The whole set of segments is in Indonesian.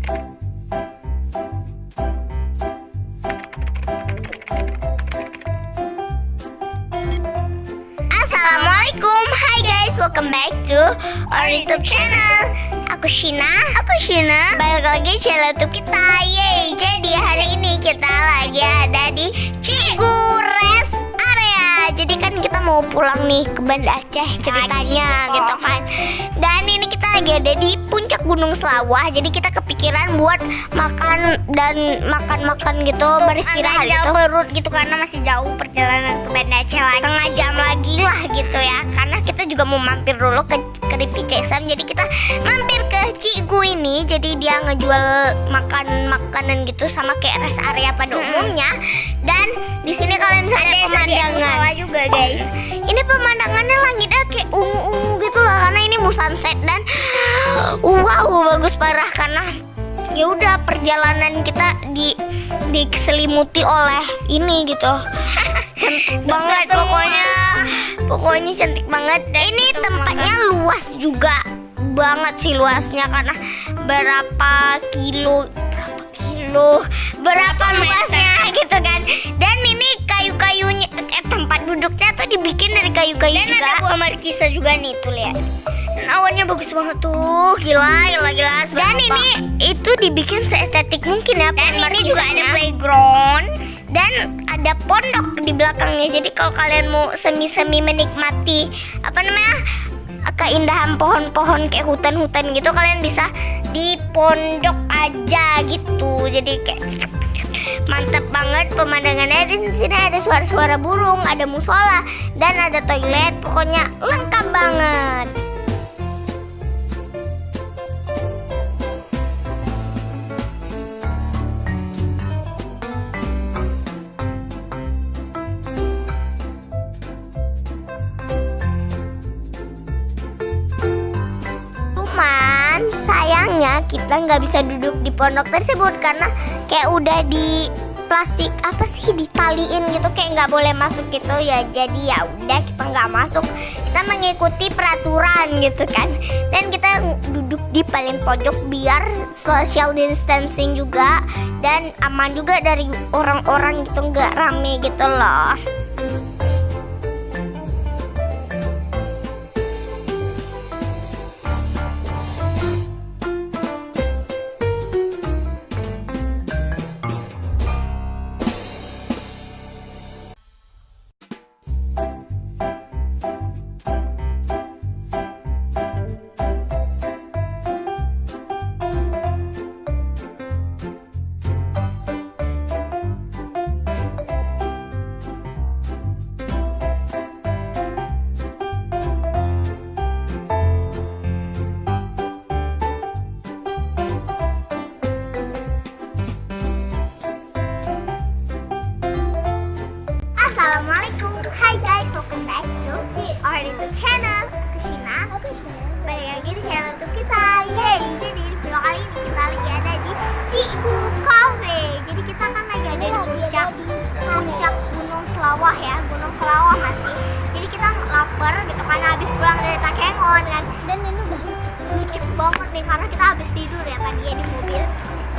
Assalamualaikum, hi guys, welcome back to our YouTube channel. Aku Shina. Balik lagi channel YouTube kita. Yeay, jadi hari ini kita lagi ada di Cikgu Rest Area. Jadi kan kita mau pulang nih ke Banda Aceh ceritanya gitu kan. Dan ini kita lagi ada di puncak Gunung Selawah. Jadi kita kepikiran buat makan dan makan gitu, beristirahat gitu. Perut gitu karena masih jauh perjalanan ke Banda Aceh lagi. Setengah jam lagi lah gitu ya. Karena kita juga mau mampir dulu ke Ripicesan. Jadi kita mampir ke Cikgu ini. Jadi dia ngejual makanan gitu sama kayak rest area pada umumnya. Dan di sini kalian bisa lihat pemandangan juga guys. Ini pemandangannya langitnya kayak ungu gitu lah, karena ini mau sunset dan wow, bagus parah. Karena ya udah perjalanan kita diselimuti oleh ini gitu. Cantik banget pokoknya cantik banget. Dan ini tempatnya luas juga banget sih, luasnya karena berapa luasnya gitu kan. Dan ini kayu-kayunya tempat duduknya tuh dibikin dari kayu-kayu Dan juga. ada buah markisa juga nih, tuh lihat. Dan awannya bagus banget tuh, gila. Dan ini itu dibikin seestetik mungkin ya. Dan ini juga ada markisanya. playground. Dan ada pondok di belakangnya. Jadi kalau kalian mau semi menikmati keindahan pohon-pohon kayak hutan-hutan gitu, kalian bisa di pondok aja gitu. Jadi kayak mantap banget pemandangannya. Dan di sini ada suara-suara burung, ada musola, dan ada toilet. Pokoknya lengkap banget. Sayangnya kita nggak bisa duduk di pondok tersebut karena kayak udah di plastik ditaliin gitu, kayak nggak boleh masuk gitu ya. Jadi ya udah kita nggak masuk, kita mengikuti peraturan gitu kan. Dan kita duduk di paling pojok biar social distancing juga dan aman juga dari orang-orang gitu, nggak rame gitu loh. Assalamualaikum, hi guys, welcome back to our YouTube channel. Aku Shina. Balik lagi di channel YouTube kita. Yeay, jadi di video kali ini kita lagi ada di Cikgu Cafe. Jadi kita kan lagi ada di puncak Gunung Selawah ya, Gunung Selawah masih. Jadi kita lapar gitu karena habis pulang dari Takengon kan. Dan ini udah lucu banget nih karena kita habis tidur ya tadi ya di mobil.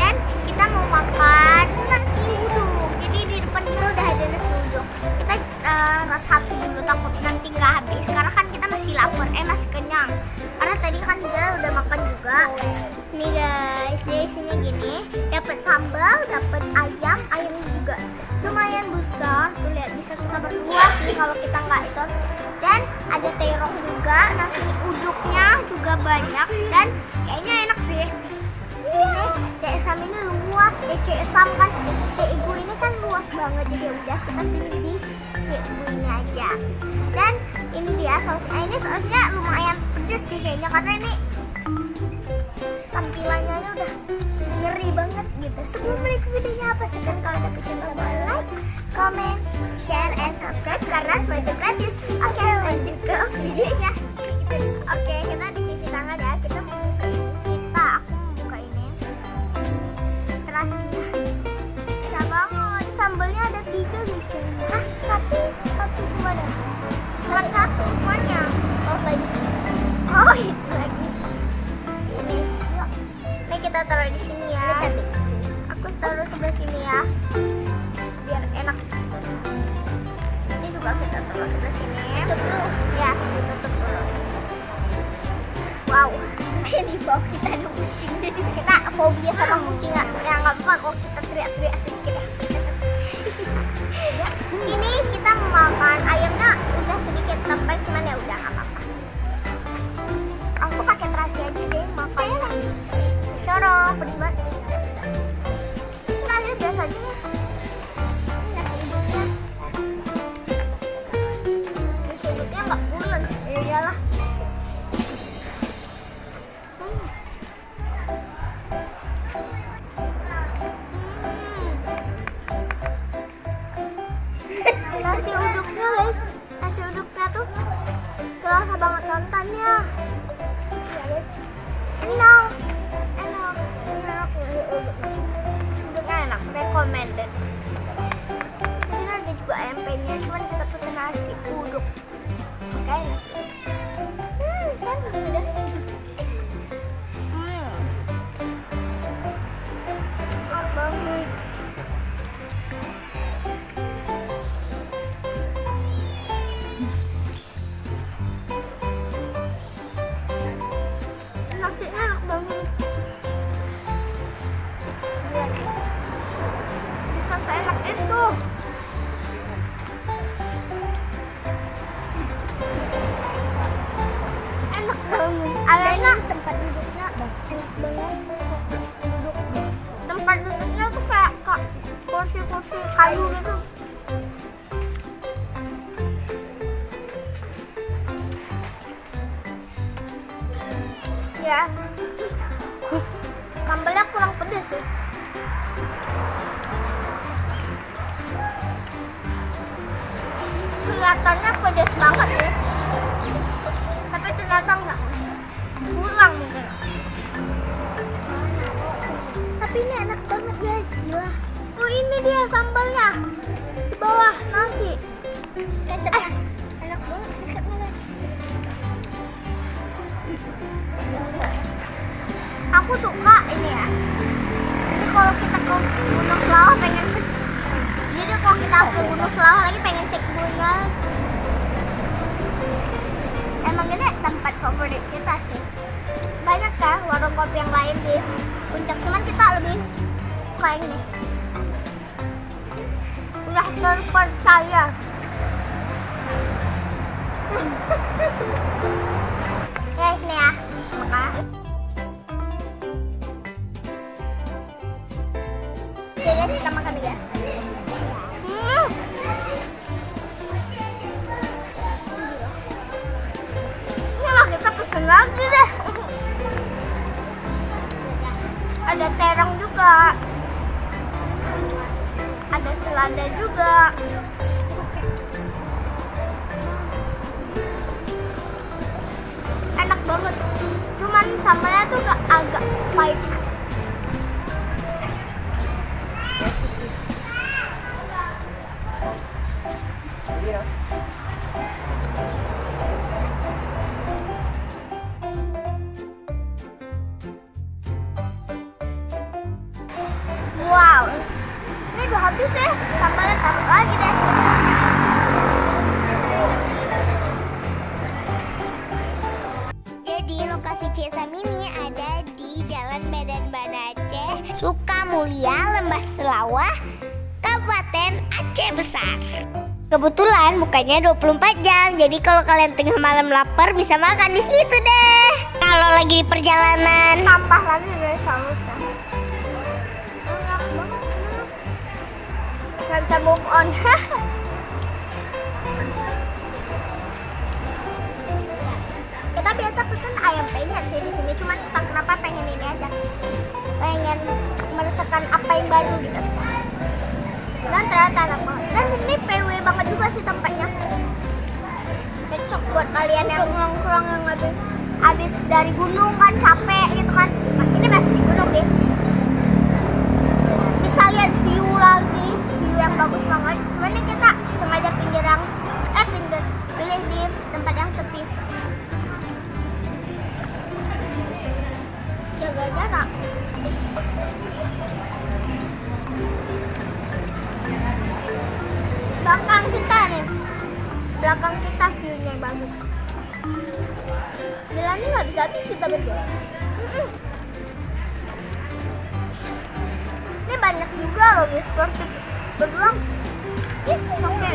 Dan kita mau makan nasi uduk. Jadi di depan kita udah ada nasi uduk. Kita satu dulu, takut nanti nggak habis karena kan kita masih lapar, masih kenyang karena tadi kan kita udah makan juga. Nih guys, di sini gini dapat sambal, dapat ayamnya juga lumayan besar tuh, lihat bisa kita berdua sih kalau kita nggak itu. Dan ada terong juga, nasi uduknya juga banyak dan kayaknya enak sih. Ini CSAM ini luas, CSAM kan Cikgu ini kan luas banget, jadi udah kita pilih di Cikgu ini aja. Dan ini dia sausnya, ini sausnya lumayan pedes sih kayaknya karena ini tampilannya udah ngeri banget gitu. Sebelum balik ke videonya, pastikan kalau ada video tombol like, comment, share, and subscribe karena semua itu gratis. Oke, lanjut ke videonya. Oke, kita dicuci tangan ya. Aku mau buka ini terasinya. Enak banget. Sambalnya ada 3 guys kayaknya. Satu semua dah. Cuma 1 semuanya. Oh lagi sih. Oh itu lagi. Ini. Nih kita kita taruh di sini ya. Aku taruh sebelah sini ya, biar enak. Ini juga kita taruh sebelah sini. Tutup dulu. Ya, tutup dulu. Wow. Ini bawah kita ada kucing. Kita fobia sama kucing ya. Ya nggak apa kalau kita teriak-teriak sedikit ya. Ini kita mau makan ayamnya udah sedikit tepek, cuman ya udah nggak apa-apa. Aku pakai terasi aja deh makannya. Coro, pedes banget. Nasi biasa aja ya. Nasi uduknya. Nasi uduknya nggak bulan. Ya iyalah. Nasi uduknya guys, nasi uduknya tuh terasa banget santannya. Enak, enak, enak. Nasi uduknya enak, recommended. Di sini ada juga ayam penyet, cuman kita pesen nasi uduk. Oke, nasi uduk. Kan udah. Enak banget. Nasinya enak banget. Bisa seenak itu. Enak banget. Ayamnya tempat duduknya bagus banget. Tempat duduknya tuh kayak kursi-kursi kayu gitu. Ya, sambelnya kurang pedas sih. Kelihatannya pedas banget ya, tapi ternyata enggak, kurang mungkin. Tapi ini enak banget guys, gila. Oh ini dia sambalnya di bawah nasi. Enak banget dekatnya guys. Aku suka ini ya. Jadi kalau kita ke Gunung Selawah pengen ke, jadi kalau kita ke Gunung Selawah lagi pengen cek gunung. Emang ini tempat favorit kita sih. Banyak kan warung kopi yang lain di puncak, cuman kita lebih suka yang ini. Udah terpercaya. Guys nih ya, makan. Oke guys, kita makan dulu ya. Ini lah kita pesen lagi deh. Ada terong juga. Ada selada juga. Enak banget. Cuman sambalnya tuh agak pahit. Wow, ini udah habis ya. Sambalnya taruh lagi deh. Jadi lokasi CSM ini ada di Jalan Medan Banda Aceh, Sukamulia, Lembah Selawah, Kabupaten Aceh Besar. Kebetulan bukanya 24 jam, jadi kalau kalian tengah malam lapar bisa makan di situ deh. Kalau lagi di perjalanan, Tambah lagi guys sausnya. Gak bisa move on. Kita biasa pesen ayam penyet sih di sini, cuman entah kenapa pengen ini aja. Pengen merasakan apa yang baru gitu. Dan ternyata enak banget. Dan di sini PW banget juga sih tempatnya. Cocok buat kalian yang nongkrong yang habis dari gunung kan capek gitu kan. Ini masih di gunung sih. Bisa lihat view lagi, view yang bagus banget. Cuman ini kita sengaja pilih di tempat yang sepi. Jaga jarak. Belakang kita nih, belakang kita view-nya bagus. Bilangnya nggak bisa habis kita berdua. Ini banyak juga loh guys, porsi berdua. Oke.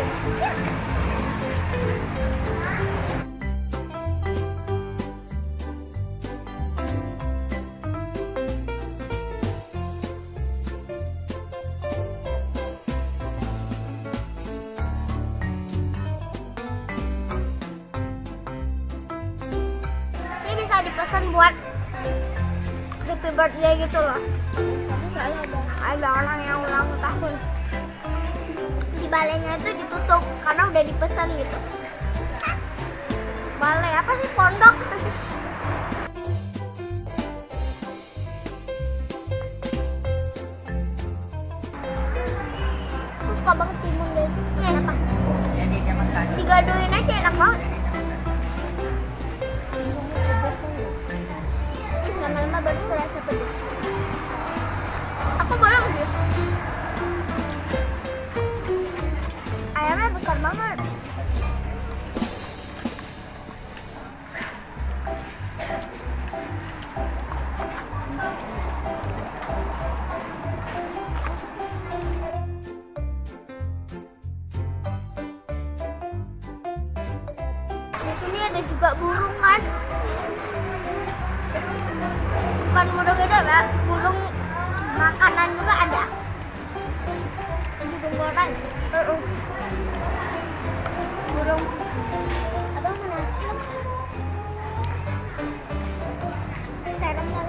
Ini bisa dipesan buat happy birthday gitu loh. Ada orang yang ulang tahun. Di balainya itu ditutup karena udah dipesan gitu. Balai apa sih, pondok? Aku suka banget timun guys. Ini enak apa? Digadoin aja enak banget. Lama-lama baru terasa pedas. Aku boleh nggak? Ayamnya besar banget. Di sini ada juga burung kan? Bukan burung gede ya, burung makanan juga ada. Burung goreng. Burung apa mana? Terongnya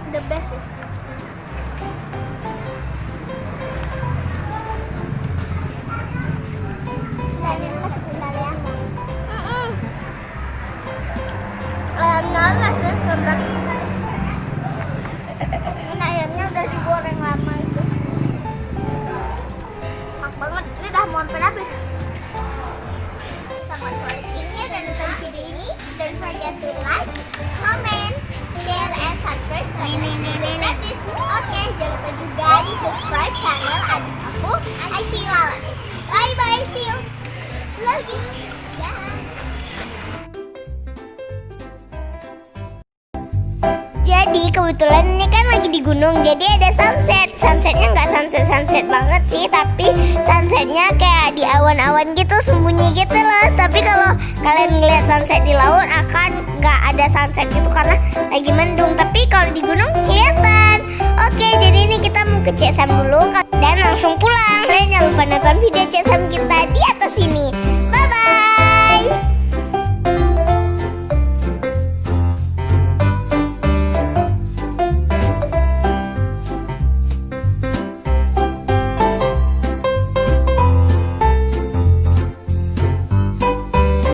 the best ya. Nah, ini masih bentar ya. Ayamnya guys, sebentar. Ini ayamnya udah digoreng lama itu. Enak banget, ini udah mau hampir habis. Selamat watchingnya dan nonton video ini. Don't forget to like, comment, share, and subscribe. Oke, jangan lupa juga di subscribe channel adik aku, Aishila. Bye bye, see you. Love you. Jadi kebetulan ini kan lagi di gunung, jadi ada sunset. Sunsetnya nggak sunset banget sih, tapi sunsetnya kayak di awan-awan gitu, sembunyi gitu loh. Tapi kalau kalian ngeliat sunset di laut akan nggak ada sunset gitu karena lagi mendung. Tapi kalau di gunung kelihatan. Oke, jadi ini kita mau ke CSM dulu dan langsung pulang.